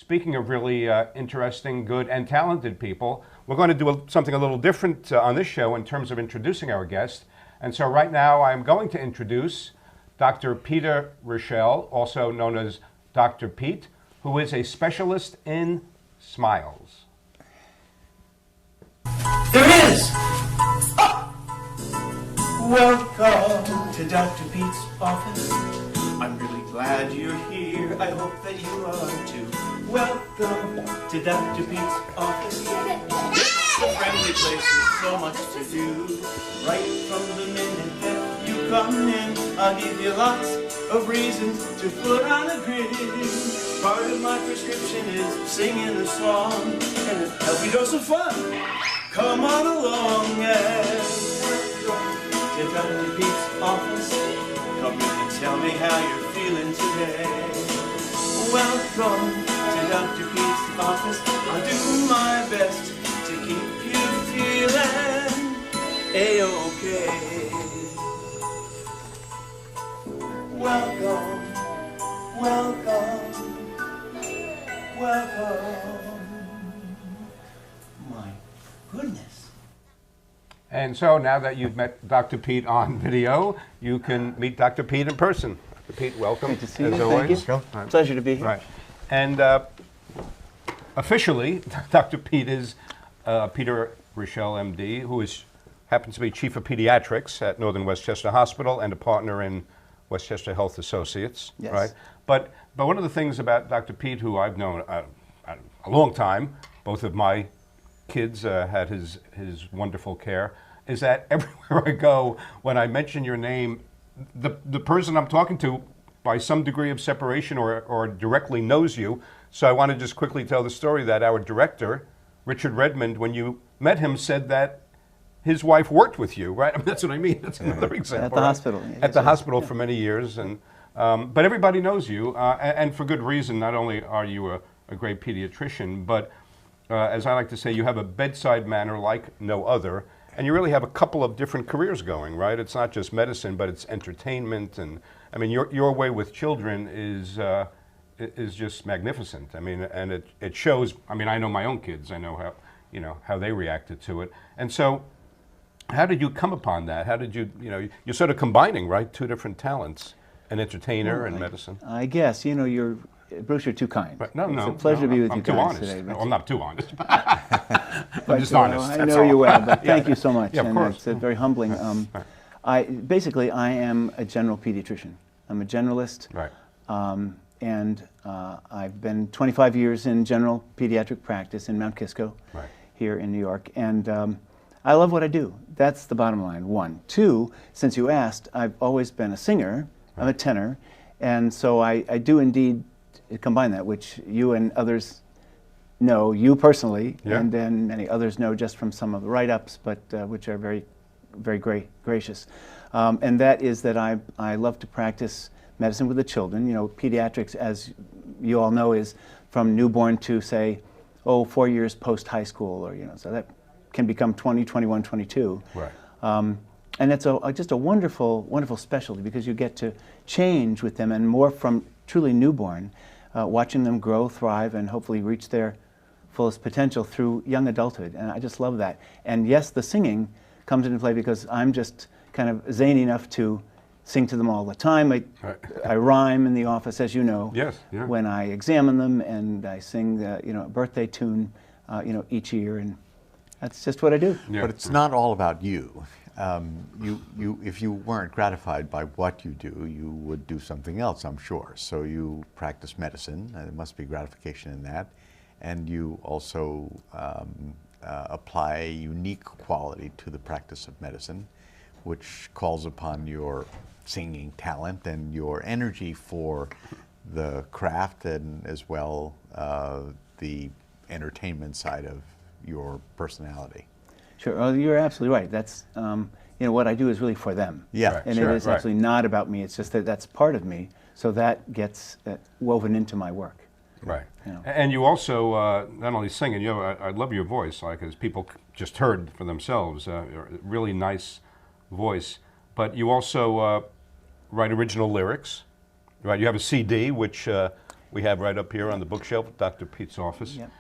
Speaking of really interesting, good, and talented people, we're going to do something a little different on this show in terms of introducing our guest. And so right now I'm going to introduce Dr. Peter Richel, also known as Dr. Pete, who is a specialist in smiles. There is! Welcome to Dr. Pete's office. I'm really glad you're here. I hope that you are too. Welcome to Dr. Pete's office. It's a friendly place with so much to do. Right from the minute that you come in, I'll give you lots of reasons to put on a grin. Part of my prescription is singing a song and a healthy dose of fun. Come on along and to Dr. Pete's office. Come in and tell me how you're feeling today. Welcome to Dr. Pete's office. I'll do my best to keep you feeling A-OK. Welcome, welcome, welcome. My goodness. And so now that you've met Dr. Pete on video, you can meet Dr. Pete in person. Dr. Pete, welcome. Great to see you. As always. Thank you. Pleasure to be here. Right. And officially, Dr. Pete is Peter Richel, MD, who happens to be Chief of Pediatrics at Northern Westchester Hospital and a partner in Westchester Health Associates. Yes. Right. But one of the things about Dr. Pete, who I've known a long time, both of my kids had his wonderful care, is that everywhere I go, when I mention your name, the person I'm talking to, by some degree of separation or directly knows you. So I want to just quickly tell the story that our director, Richard Redmond, when you met him, said that his wife worked with you, right? I mean, that's what I mean. That's another example. At the hospital. Yeah, at the hospital for many years. And but everybody knows you, and for good reason. Not only are you a great pediatrician, but as I like to say, you have a bedside manner like no other. And you really have a couple of different careers going, right? It's not just medicine, but it's entertainment. And I mean, your way with children is just magnificent. I mean, and it shows. I mean, I know my own kids. I know how they reacted to it. And so, how did you come upon that? How did you're sort of combining, right, two different talents, an entertainer and medicine. I guess Bruce, you're too kind. But no, it's a pleasure to be with you guys today. No, I'm not too honest. I'm just honest. I know you well, but thank you so much. Yeah, of course. It's very humbling. I am a general pediatrician. I'm a generalist. Right. And I've been 25 years in general pediatric practice in Mount Kisco, here in New York. And I love what I do. That's the bottom line, one. Two, since you asked, I've always been a singer. I'm a tenor. And so I do indeed combine that, which you and others know, you personally, and then many others know just from some of the write-ups, but which are very, very gracious. And that is that I love to practice medicine with the children. Pediatrics, as you all know, is from newborn to, say, 4 years post-high school, or, so that can become 20, 21, 22. Right. And it's just a wonderful, wonderful specialty because you get to change with them and more from truly newborn, watching them grow, thrive, and hopefully reach their fullest potential through young adulthood. And I just love that. And yes, the singing comes into play because I'm just kind of zany enough to sing to them all the time. I rhyme in the office, as you know. Yes. Yeah. When I examine them, and I sing a birthday tune, each year, and that's just what I do. Yeah. But it's not all about you. If you weren't gratified by what you do, you would do something else, I'm sure. So you practice medicine, and there must be gratification in that. And you also apply a unique quality to the practice of medicine, which calls upon your singing talent and your energy for the craft, and as well the entertainment side of your personality. Sure, well, you're absolutely right. That's what I do is really for them. Yeah, right, and sure, it is absolutely not about me. It's just that that's part of me, so that gets woven into my work. Right. And you also not only sing, and I love your voice, like as people just heard for themselves, really nice voice. But you also write original lyrics, right? You have a CD which we have right up here on the bookshelf, Dr. Pete's office. Yep.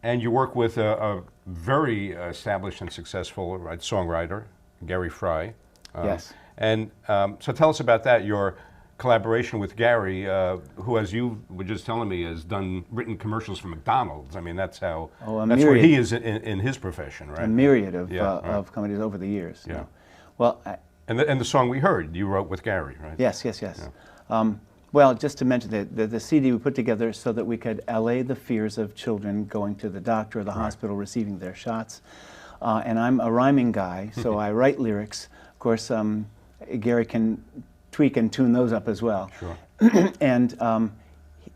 And you work with a very established and successful songwriter, Gary Fry. Yes. And so tell us about that, your collaboration with Gary, who, as you were just telling me, has written commercials for McDonald's. I mean, that's how, that's where he is in his profession, right? A myriad of companies over the years. Yeah. Well, and the song we heard, you wrote with Gary, right? Yes, yes, yes. Yeah. Well, just to mention that the CD we put together so that we could allay the fears of children going to the doctor or the hospital receiving their shots. And I'm a rhyming guy, so I write lyrics. Of course, Gary can tweak and tune those up as well. Sure. and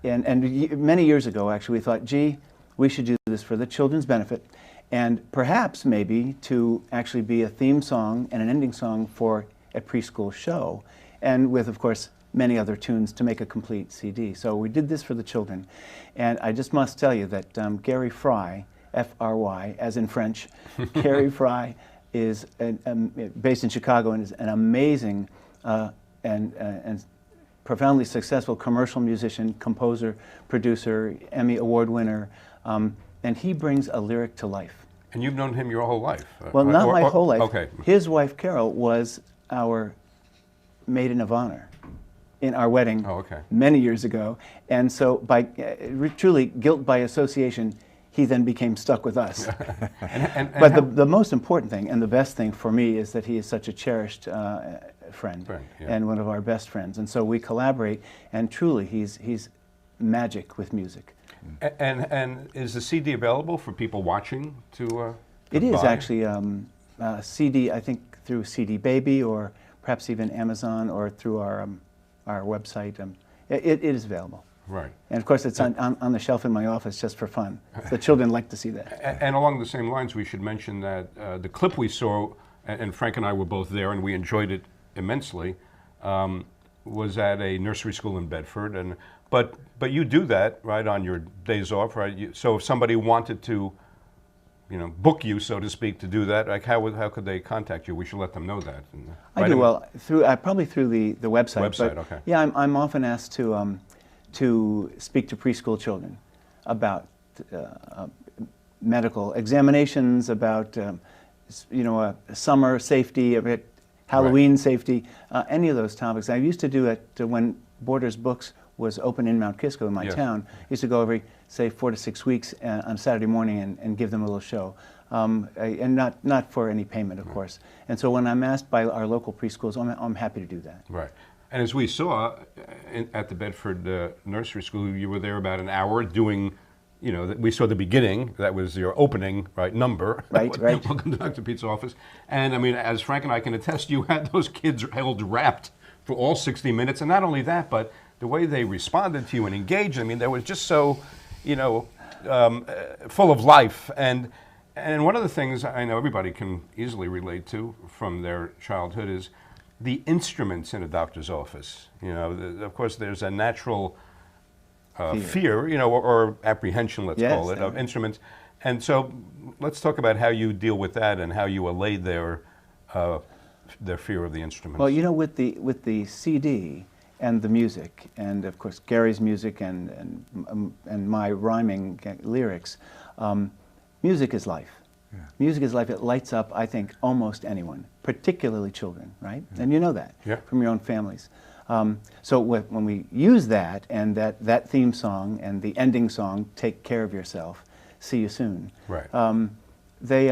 many years ago, actually, we thought, gee, we should do this for the children's benefit, and perhaps maybe to actually be a theme song and an ending song for a preschool show, and with, of course, many other tunes to make a complete CD. So we did this for the children. And I just must tell you that Gary Fry, F-R-Y, as in French, Gary Fry is based in Chicago and is an amazing and profoundly successful commercial musician, composer, producer, Emmy Award winner, and he brings a lyric to life. And you've known him your whole life? Well, not my whole life. Okay. His wife, Carol, was our maiden of honor in our wedding many years ago. And so by truly guilt by association, he then became stuck with us. But the most important thing and the best thing for me is that he is such a cherished friend and one of our best friends. And so we collaborate, and truly he's magic with music. And is the CD available for people watching to It is buy? actually CD, I think through CD Baby or perhaps even Amazon or through our website. It is available. Right. And of course it's on the shelf in my office just for fun. The children like to see that. And along the same lines, we should mention that the clip we saw, and Frank and I were both there and we enjoyed it immensely, was at a nursery school in Bedford. And but you do that, right, on your days off, right? So if somebody wanted to, book you, so to speak, to do that, like how could they contact you? We should let them know that. And, I do, well, through probably through the website. But, okay. Yeah, I'm often asked to speak to preschool children about medical examinations, about summer safety, about Halloween safety, any of those topics. I used to do it when Borders Books was open in Mount Kisco, in my town. I used to go every, say, 4 to 6 weeks on Saturday morning and give them a little show. And not for any payment, of course. And so when I'm asked by our local preschools, I'm happy to do that. Right. And as we saw at the Bedford Nursery School, you were there about an hour doing, we saw the beginning. That was your opening, number. Right, right. Welcome to Dr. Pete's office. And I mean, as Frank and I can attest, you had those kids held wrapped for all 60 minutes. And not only that, but the way they responded to you and engaged, I mean, they were just so, full of life. And one of the things I know everybody can easily relate to from their childhood is the instruments in a doctor's office. Of course, there's a natural fear, or apprehension, let's call it, of instruments. And so let's talk about how you deal with that and how you allay their fear of the instruments. Well, with the CD and the music, and of course Gary's music and my rhyming lyrics, music is life. Yeah. Music is life. It lights up, I think, almost anyone, particularly children, right? And you know that from your own families. So when we use that and that theme song and the ending song, "Take Care of Yourself," "See You Soon," right. They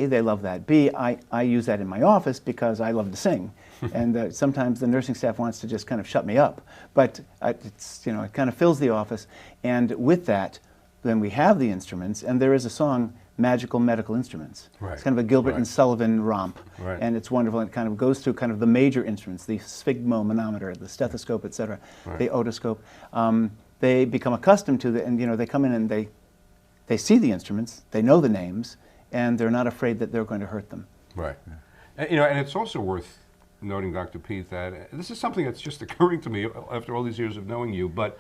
they love that. B, I use that in my office because I love to sing, and sometimes the nursing staff wants to just kind of shut me up. But it's it kind of fills the office, and with that, then we have the instruments, and there is a song, Magical Medical Instruments. Right. It's kind of a Gilbert and Sullivan romp, right. and it's wonderful. It kind of goes through kind of the major instruments, the sphygmomanometer, the stethoscope, etc., right. The otoscope. They become accustomed to and they come in and they see the instruments, they know the names, and they're not afraid that they're going to hurt them. Right. And it's also worth noting, Dr. Pete, that this is something that's just occurring to me after all these years of knowing you, but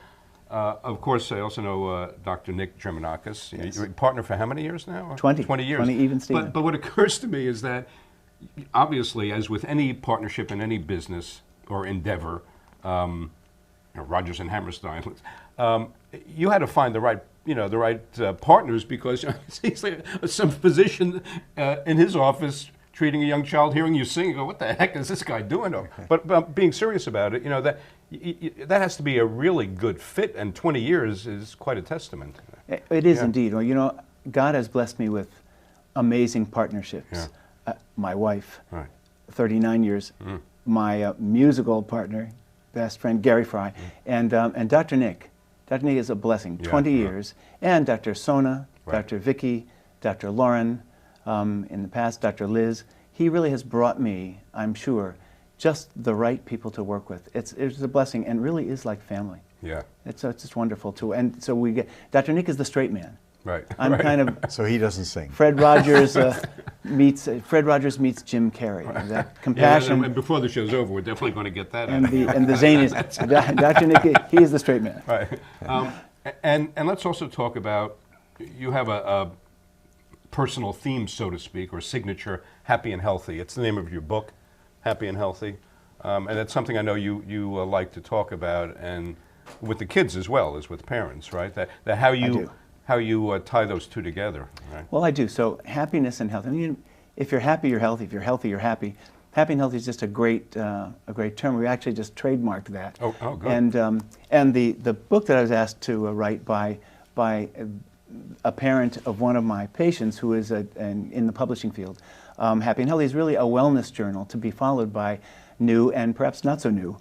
of course, I also know Dr. Nick Germanakis. Yes. You're a partner for how many years now? 20. 20 years. 20 even, Stephen. But what occurs to me is that, obviously, as with any partnership in any business or endeavor, Rodgers and Hammerstein. You had to find the right, the right partners, because he's like some physician in his office treating a young child, hearing you sing, go, what the heck is this guy doing? But being serious about it, that has to be a really good fit, and 20 years is quite a testament. It is indeed. Well, God has blessed me with amazing partnerships. Yeah. My wife, Right. 39 years, my musical partner, best friend Gary Fry, and Dr. Nick. Dr. Nick is a blessing, 20 years, and Dr. Sona, Dr. Vicky, Dr. Lauren, in the past, Dr. Liz. He really has brought me, I'm sure, just the right people to work with. It's a blessing, and really is like family. Yeah. It's just wonderful too. And so we get, Dr. Nick is the straight man. Right. I'm kind of So he doesn't sing. Fred Rogers meets Jim Carrey. That compassion. Yeah, and before the show's over, we're definitely going to get that. And the zaniness. Dr. Nick, he is the straight man. Right. And let's also talk about, you have a personal theme, so to speak, or signature, Happy and Healthy. It's the name of your book, Happy and Healthy. And that's something I know you like to talk about, and with the kids as well as with parents, right? That how you tie those two together, right? Well, I do. So happiness and health. I mean, if you're happy, you're healthy. If you're healthy, you're happy. Happy and healthy is just a great term. We actually just trademarked that. Oh, good. And the book that I was asked to write by a parent of one of my patients who is in the publishing field, Happy and Healthy is really a wellness journal to be followed by new and perhaps not so new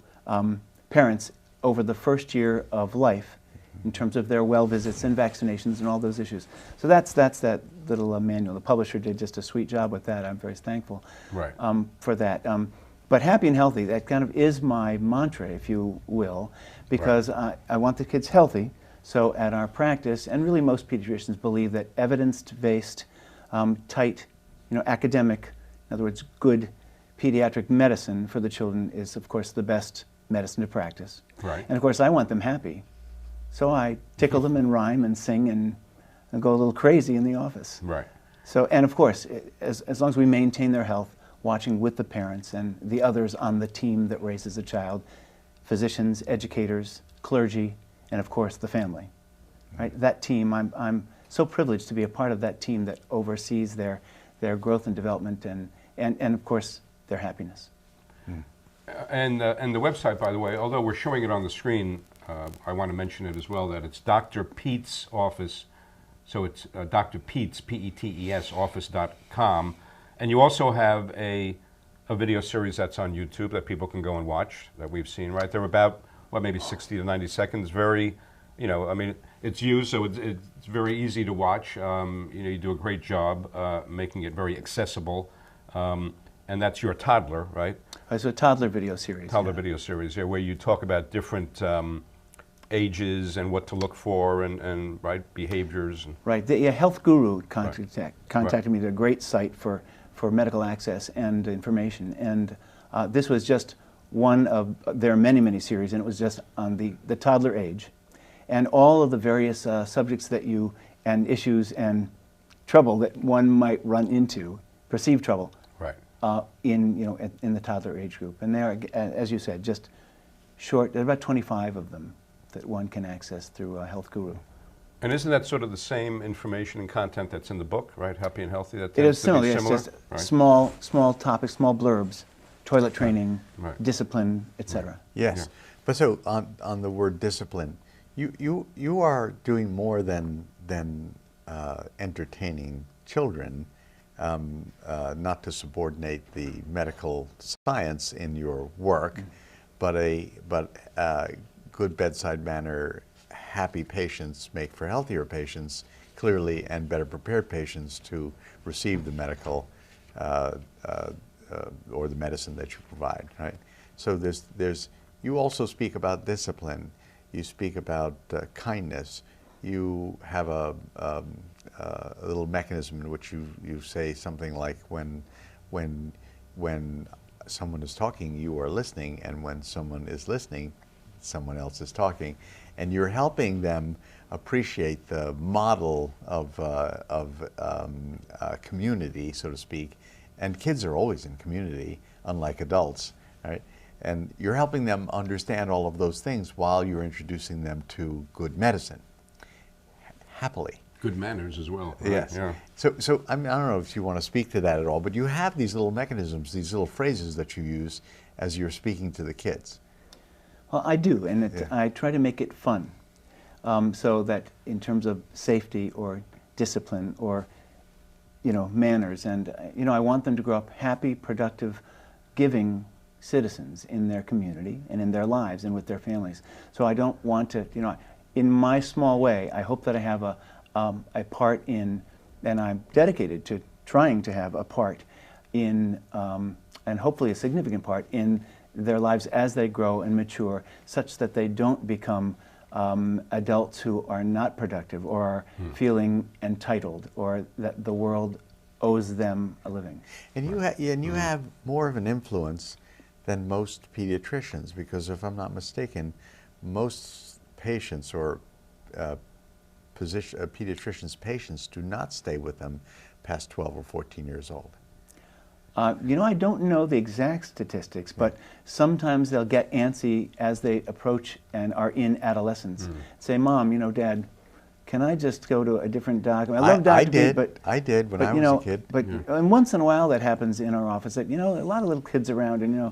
parents over the first year of life, in terms of their well visits and vaccinations and all those issues. So that's that little manual. The publisher did just a sweet job with that. I'm very thankful for that. But Happy and Healthy, that kind of is my mantra, if you will, because I want the kids healthy. So at our practice, and really most pediatricians believe that evidence-based, tight, academic, in other words, good pediatric medicine for the children is, of course, the best medicine to practice. Right. And of course, I want them happy. So I tickle them and rhyme and sing and go a little crazy in the office. Right. So, and of course, as long as we maintain their health, watching with the parents and the others on the team that raises a child, physicians, educators, clergy, and of course the family. Right? That team, I'm so privileged to be a part of that team that oversees their growth and development and of course their happiness. And the website, by the way, although we're showing it on the screen, I want to mention it as well, that it's Dr. Pete's office. So it's Dr. Pete's, P-E-T-E-S, office.com. And you also have a video series that's on YouTube that people can go and watch, that we've seen, right? They're about, maybe 60 to 90 seconds. Very, I mean, it's you, so it's very easy to watch. You do a great job making it very accessible. And that's your toddler, right? It's a toddler video series. Toddler video series, yeah, where you talk about different ages and what to look for and behaviors. And right. The Health Guru contacted me. They're a great site for medical access and information. And this was just one of their many, many series, and it was just on the toddler age. And all of the various subjects and issues and trouble that one might run into, perceived trouble, in the toddler age group. And they are, as you said, just short. There are about 25 of them that one can access through Health Guru. And isn't that sort of the same information and content that's in the book, right? Happy and Healthy. That It is tends to be similar. similar. It's just small topics, small blurbs, toilet training, Right. discipline, etc. Yes, Yeah. but so on the word discipline, you are doing more than entertaining children. Not to subordinate the medical science in your work, but good bedside manner, happy patients make for healthier patients, clearly, and better prepared patients to receive the medical or the medicine that you provide, right? So you also speak about discipline, you speak about kindness, you have a little mechanism in which you say something like when someone is talking, you are listening, and when someone is listening, someone else is talking, and you're helping them appreciate the model of community, so to speak. And kids are always in community, unlike adults, right? And you're helping them understand all of those things while you're introducing them to good medicine, happily. Good manners as well. Right? Yes. Yeah. So I mean, I don't know if you want to speak to that at all, but you have these little mechanisms, these little phrases that you use as you're speaking to the kids. Well, I do, and Yeah. I try to make it fun, so that in terms of safety or discipline or, manners, and I want them to grow up happy, productive, giving citizens in their community and in their lives and with their families. So I don't want to, in my small way, I hope that I have a part in, and I'm dedicated to trying to have a part in, and hopefully a significant part in their lives as they grow and mature, such that they don't become adults who are not productive or are feeling entitled, or that the world owes them a living. And you have more of an influence than most pediatricians, because if I'm not mistaken, most patients or pediatricians' patients do not stay with them past 12 or 14 years old. I don't know the exact statistics, but sometimes they'll get antsy as they approach and are in adolescence. Say, Mom, Dad, can I just go to a different doctor? I love Dr. Pete, but I did when I was a kid. But and once in a while that happens in our office. That a lot of little kids around, and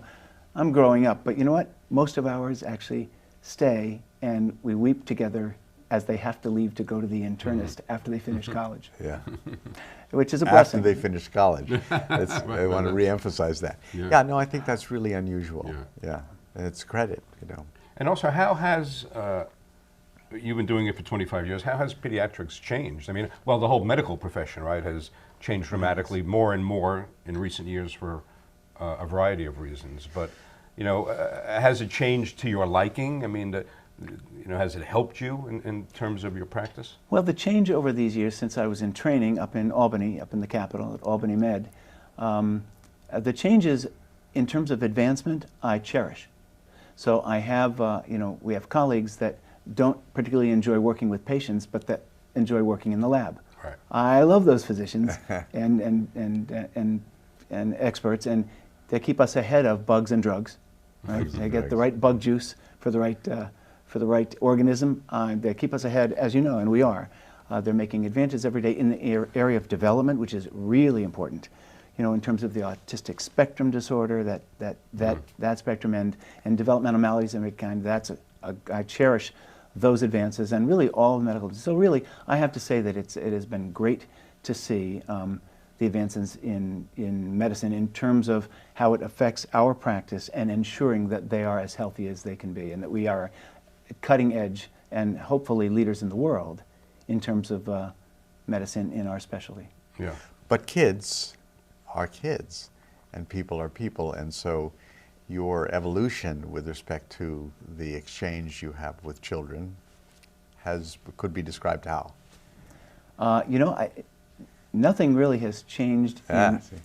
I'm growing up. But you know what? Most of ours actually stay, and we weep together as they have to leave to go to the internist after they finish college. Yeah. Which is a blessing. After they finish college. I want to re-emphasize that. Yeah, no, I think that's really unusual. Yeah. And it's credit, And also, how has, you've been doing it for 25 years, how has pediatrics changed? I mean, well, the whole medical profession, right, has changed dramatically more and more in recent years for a variety of reasons. But, has it changed to your liking? I mean, has it helped you in terms of your practice? Well, the change over these years since I was in training up in Albany, up in the capital at Albany Med, the changes in terms of advancement I cherish. So I have, we have colleagues that don't particularly enjoy working with patients, but that enjoy working in the lab. Right. I love those physicians and experts, and they keep us ahead of bugs and drugs. Right? They get the right bug juice for the right organism. They keep us ahead, as you know, and we are. They're making advances every day in the area of development, which is really important. In terms of the autistic spectrum disorder, that spectrum and developmental maladies of every kind. I cherish those advances, and really all medical. So really, I have to say that it has been great to see the advances in medicine in terms of how it affects our practice and ensuring that they are as healthy as they can be, and that we are cutting edge and hopefully leaders in the world in terms of medicine in our specialty. Yeah. But kids are kids, and people are people, and so your evolution with respect to the exchange you have with children could be described how? Nothing really has changed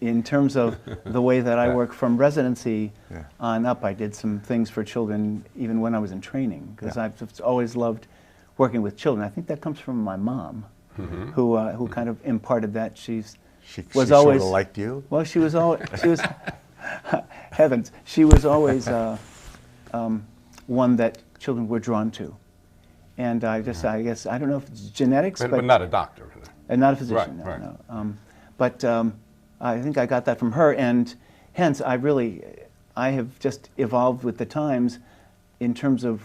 in terms of the way that I work from residency on up. I did some things for children even when I was in training, because I've always loved working with children. I think that comes from my mom, who kind of imparted that. She was always sort of liked you? Well, she was heavens. She was always one that children were drawn to, and I guess I don't know if it's genetics, but not a doctor. And not a physician, right. no. But I think I got that from her, and hence I have just evolved with the times in terms of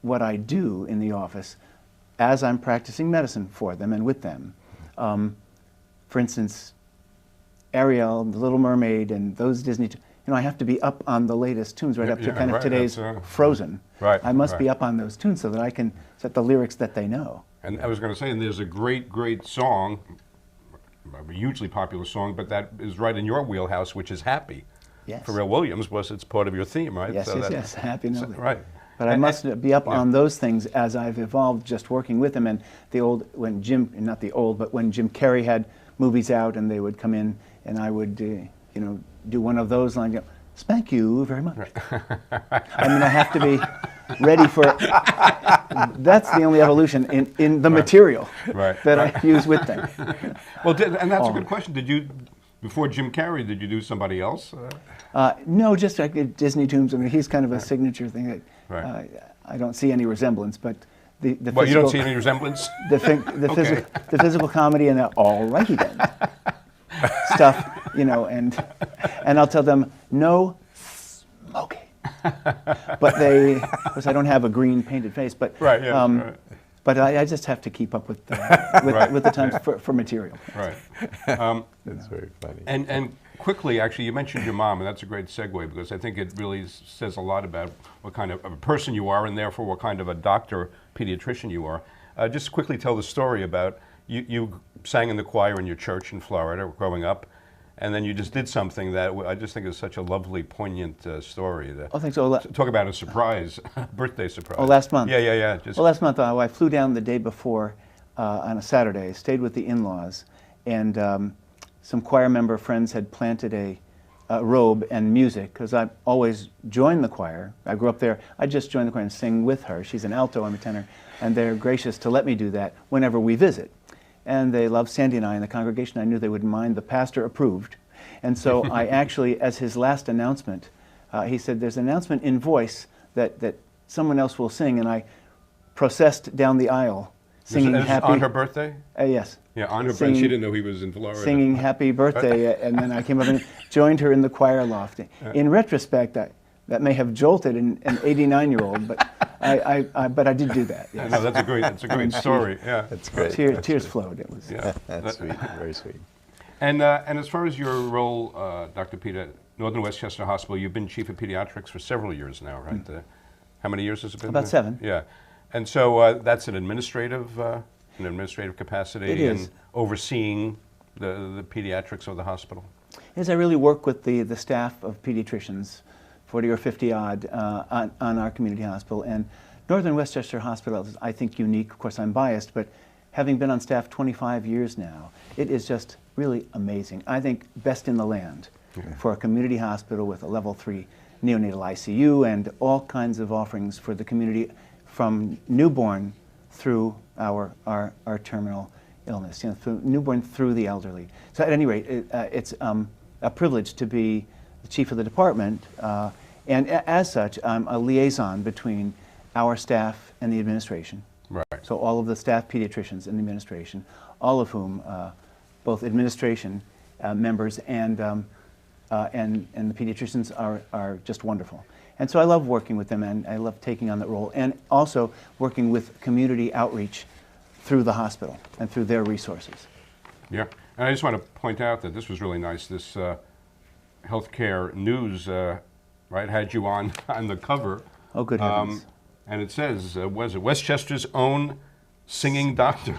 what I do in the office as I'm practicing medicine for them and with them. For instance, Ariel, The Little Mermaid, and those Disney, I have to be up on the latest tunes right up to kind of today's Frozen. Right. I must be up on those tunes so that I can set the lyrics that they know. And I was going to say, and there's a great, great song, a hugely popular song, but that is right in your wheelhouse, which is Happy. Yes. Pharrell Williams it's part of your theme, right? Yes, yes, Happy. Right. But I must be up on those things as I've evolved just working with them. And when Jim Carrey had movies out and they would come in and I would, do one of those lines, spank you very much. I mean, I have to be ready for, that's the only evolution in the material that I use with them. Well, and that's a good question. Did you Before Jim Carrey, did you do somebody else? No, just like Disney Tunes. I mean, he's kind of a signature thing that Right. I don't see any resemblance, but the Well, you don't physical- see any resemblance? the physical comedy and the all righty then stuff, you know, and I'll tell them no smoking, but they, of course, I don't have a green painted face, but Right, yeah, right. but I just have to keep up with the times for material. Right. That's very funny. And quickly, actually, you mentioned your mom, and that's a great segue because I think it really says a lot about what kind of a person you are, and therefore what kind of a doctor, pediatrician you are. Just quickly tell the story about you sang in the choir in your church in Florida growing up, and then you just did something that I just think is such a lovely, poignant story. Oh, thanks. So, Talk about a surprise, birthday surprise. Oh, last month. Yeah. Well, last month I flew down the day before on a Saturday, stayed with the in-laws, and some choir member friends had planted a robe and music, because I always joined the choir. I grew up there. I just joined the choir and sing with her. She's an alto, I'm a tenor, and they're gracious to let me do that whenever we visit. And they love Sandy and I in the congregation. I knew they wouldn't mind. The pastor approved. And so I actually, as his last announcement, he said, there's an announcement in voice that someone else will sing, and I processed down the aisle singing This is happy. on her birthday? Yes. Yeah, on her Singing- birthday. She didn't know he was in Florida. Singing happy birthday, and then I came up and joined her in the choir loft. In retrospect, that may have jolted an 89-year-old, but I did do that. Yes. No, that's a great story. Yeah, That's great. Tears flowed. It was. yeah. That's sweet. Very sweet. And as far as your role, Dr. Pete, at Northern Westchester Hospital, you've been Chief of Pediatrics for several years now, right? How many years has it been? About 7. Yeah. And so that's an administrative capacity It is. and overseeing the pediatrics of the hospital? As I really work with the staff of pediatricians, 40 or 50 odd, on our community hospital. And Northern Westchester Hospital is, I think, unique. Of course, I'm biased, but having been on staff 25 years now, it is just really amazing. I think best in the land for a community hospital with a level 3 neonatal ICU and all kinds of offerings for the community from newborn through our terminal illness, you know, through newborn through the elderly. So at any rate, it's a privilege to be the chief of the department, and as such, I'm a liaison between our staff and the administration. Right. So all of the staff pediatricians in the administration, all of whom, both administration members and the pediatricians are just wonderful. And so I love working with them, and I love taking on that role, and also working with community outreach through the hospital and through their resources. Yeah, and I just want to point out that this was really nice. This healthcare news, right, had you on the cover. Oh, good heavens. And it says, was it Westchester's own singing doctor?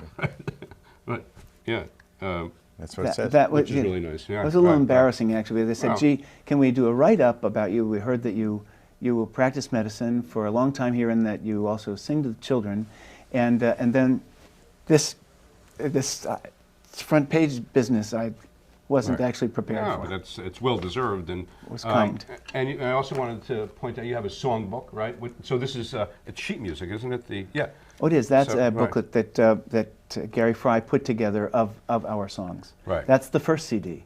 But yeah, That's what it says. which is really nice. Yeah, It was a little right, embarrassing, actually. They said, Oh. gee, can we do a write-up about you? We heard that you practice medicine for a long time here and that you also sing to the children. And then this front page business I wasn't Right. actually prepared No, for. but it's well deserved, and It was kind. And I also wanted to point out you have a song book, right? So this is it's sheet music, isn't it? Yeah. Oh, it is. That's So, a right. booklet that Gary Fry put together of our songs. Right. That's the first CD.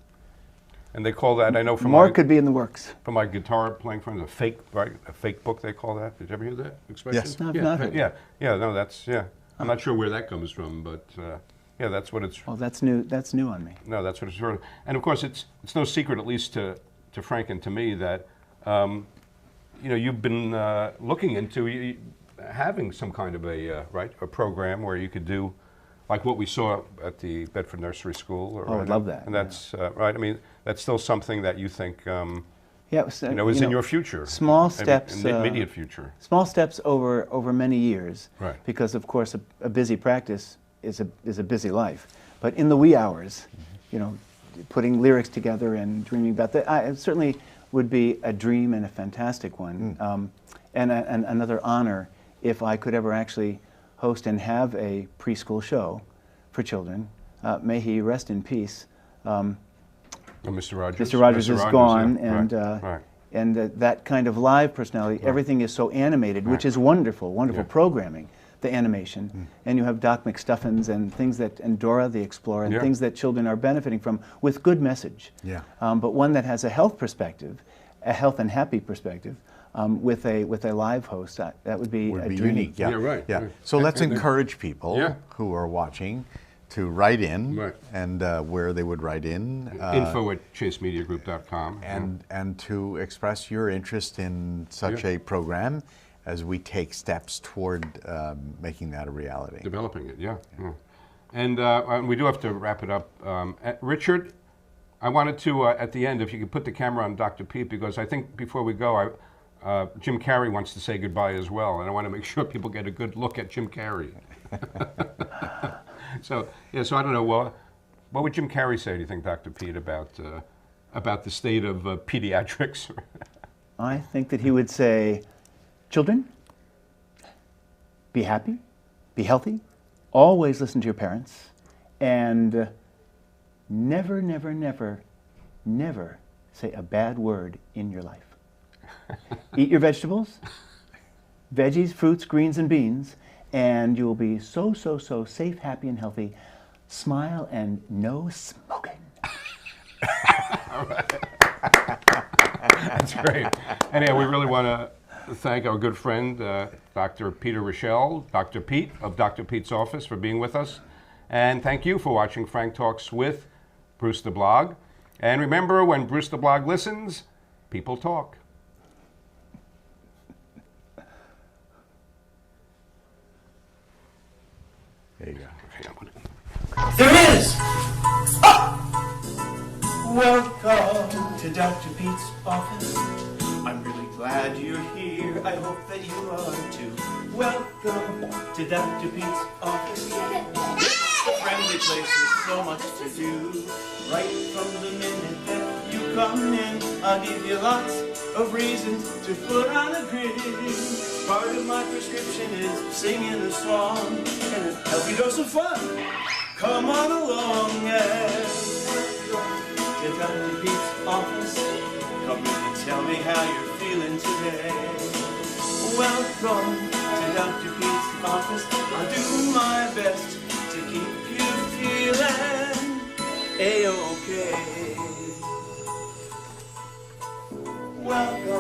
And they call that, I know from More my could be in the works. guitar playing friends, a fake book they call that. Did you ever hear that expression? Yes. No, I've yeah, not heard yeah, yeah. No, that's I'm not sure where that comes from, but yeah, that's what it's. Oh, that's new. That's new on me. No, that's what it's sort of. And of course, it's no secret, at least to Frank and to me, that you've been looking into having some kind of a program where you could do like what we saw at the Bedford Nursery School. Or, Oh, I'd love that, And that's right. I mean, that's still something that you think Yeah, it was, is in your future. small maybe steps, in the immediate future. Small steps over many years. Right. Because of course a busy practice is a busy life. But in the wee hours, putting lyrics together and dreaming about that, it certainly would be a dream and a fantastic one, and another honor if I could ever actually host and have a preschool show for children. May he rest in peace. Mr. Rogers. Mr. Rogers is gone, yeah. and right. and that kind of live personality, everything is so animated, which is wonderful Yeah. programming. the animation, and you have Doc McStuffins and things that, and Dora the Explorer, and things that children are benefiting from with good message. Yeah. But one that has a health perspective, a health and happy perspective, with a live host. That would be a dream. unique. Yeah. Yeah, right, Yeah. right. So let's And encourage people who are watching to write in, and where they would write in. info@chasemediagroup.com. And to express your interest in such a program as we take steps toward making that a reality. Developing it, yeah. And we do have to wrap it up. Richard, I wanted to, at the end, if you could put the camera on Dr. Pete, because I think before we go, Jim Carrey wants to say goodbye as well, and I want to make sure people get a good look at Jim Carrey. So I don't know, what would Jim Carrey say, do you think, Dr. Pete, about the state of pediatrics? I think that he would say, children, be happy, be healthy, always listen to your parents, and never, never, never, never say a bad word in your life. Eat your vegetables, veggies, fruits, greens, and beans, and you'll be so, so, so safe, happy, and healthy. Smile and no smoking. That's great. Anyhow, we really want to thank our good friend, Dr. Peter Richel, Dr. Pete of Dr. Pete's office, for being with us. And thank you for watching Frank Talks with Bruce the Blog. And remember, when Bruce the Blog listens, people talk. There you go. There is! Welcome to Dr. Pete's office. I'm really glad you're here. I hope that you are too. Welcome to Dr. Pete's office. It's a friendly place with so much to do. Right from the minute that you come in, I'll give you lots of reasons to put on a grin. Part of my prescription is singing a song and a healthy dose of fun. Come on along and to Dr. Pete's office. Come in and tell me how you're feeling today. Welcome to Dr. Pete's office. I'll do my best to keep you feeling A-OK. Welcome